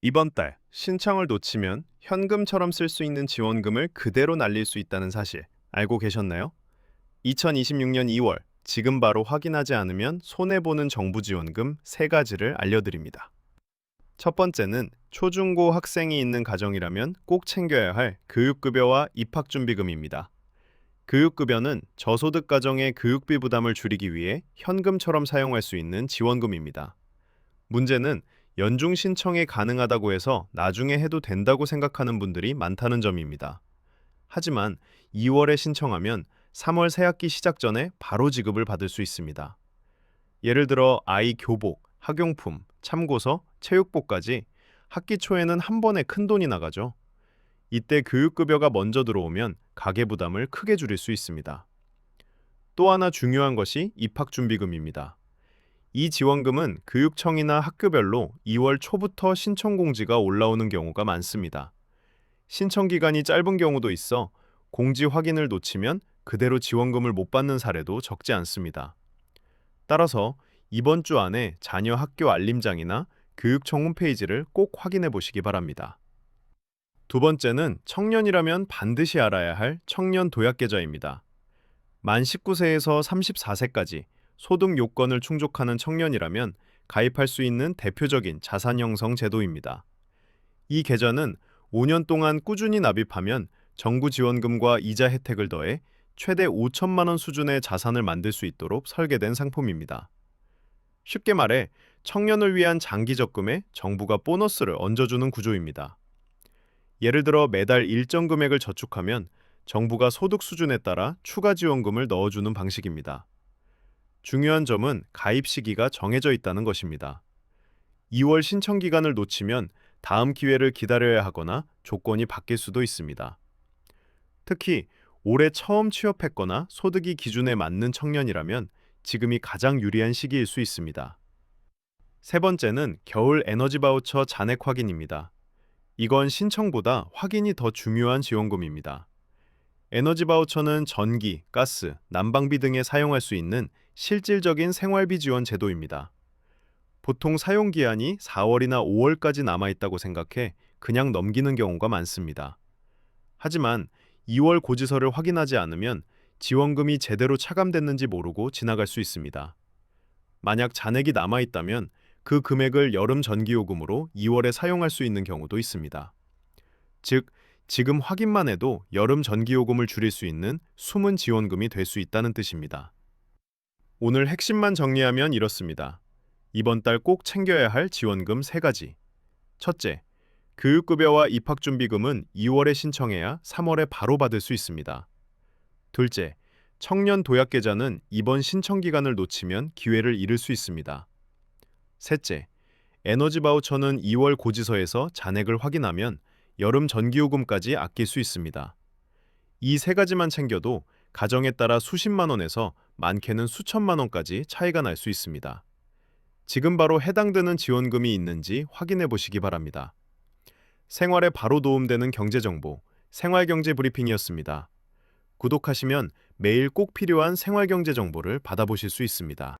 이번 달 신청을 놓치면 현금처럼 쓸 수 있는 지원금을 그대로 날릴 수 있다는 사실 알고 계셨나요? 2026년 2월 지금 바로 확인하지 않으면 손해보는 정부 지원금 세 가지를 알려드립니다. 첫 번째는 초중고 학생이 있는 가정이라면 꼭 챙겨야 할 교육급여와 입학준비금입니다. 교육급여는 저소득 가정의 교육비 부담을 줄이기 위해 현금처럼 사용할 수 있는 지원금입니다. 문제는 연중 신청이 가능하다고 해서 나중에 해도 된다고 생각하는 분들이 많다는 점입니다. 하지만 2월에 신청하면 3월 새학기 시작 전에 바로 지급을 받을 수 있습니다. 예를 들어 아이 교복, 학용품, 참고서, 체육복까지 학기 초에는 한 번에 큰 돈이 나가죠. 이때 교육급여가 먼저 들어오면 가계 부담을 크게 줄일 수 있습니다. 또 하나 중요한 것이 입학준비금입니다. 이 지원금은 교육청이나 학교별로 2월 초부터 신청 공지가 올라오는 경우가 많습니다. 신청 기간이 짧은 경우도 있어 공지 확인을 놓치면 그대로 지원금을 못 받는 사례도 적지 않습니다. 따라서 이번 주 안에 자녀 학교 알림장이나 교육청 홈페이지를 꼭 확인해 보시기 바랍니다. 두 번째는 청년이라면 반드시 알아야 할 청년 도약 계좌입니다. 만 19세에서 34세까지 소득 요건을 충족하는 청년이라면 가입할 수 있는 대표적인 자산 형성 제도입니다. 이 계좌는 5년 동안 꾸준히 납입하면 정부 지원금과 이자 혜택을 더해 최대 5천만 원 수준의 자산을 만들 수 있도록 설계된 상품입니다. 쉽게 말해 청년을 위한 장기 적금에 정부가 보너스를 얹어주는 구조입니다. 예를 들어 매달 일정 금액을 저축하면 정부가 소득 수준에 따라 추가 지원금을 넣어주는 방식입니다. 중요한 점은 가입 시기가 정해져 있다는 것입니다. 2월 신청 기간을 놓치면 다음 기회를 기다려야 하거나 조건이 바뀔 수도 있습니다. 특히 올해 처음 취업했거나 소득이 기준에 맞는 청년이라면 지금이 가장 유리한 시기일 수 있습니다. 세 번째는 겨울 에너지 바우처 잔액 확인입니다. 이건 신청보다 확인이 더 중요한 지원금입니다. 에너지 바우처는 전기, 가스, 난방비 등에 사용할 수 있는 실질적인 생활비 지원 제도입니다. 보통 사용 기한이 4월이나 5월까지 남아있다고 생각해 그냥 넘기는 경우가 많습니다. 하지만 2월 고지서를 확인하지 않으면 지원금이 제대로 차감됐는지 모르고 지나갈 수 있습니다. 만약 잔액이 남아있다면 그 금액을 여름 전기요금으로 2월에 사용할 수 있는 경우도 있습니다. 즉, 지금 확인만 해도 여름 전기요금을 줄일 수 있는 숨은 지원금이 될 수 있다는 뜻입니다. 오늘 핵심만 정리하면 이렇습니다. 이번 달 꼭 챙겨야 할 지원금 세 가지. 첫째, 교육급여와 입학준비금은 2월에 신청해야 3월에 바로 받을 수 있습니다. 둘째, 청년 도약계좌는 이번 신청 기간을 놓치면 기회를 잃을 수 있습니다. 셋째, 에너지 바우처는 2월 고지서에서 잔액을 확인하면 여름 전기요금까지 아낄 수 있습니다. 이 세 가지만 챙겨도 가정에 따라 수십만 원에서 많게는 수천만 원까지 차이가 날 수 있습니다. 지금 바로 해당되는 지원금이 있는지 확인해 보시기 바랍니다. 생활에 바로 도움되는 경제정보, 생활경제 브리핑이었습니다. 구독하시면 매일 꼭 필요한 생활경제 정보를 받아보실 수 있습니다.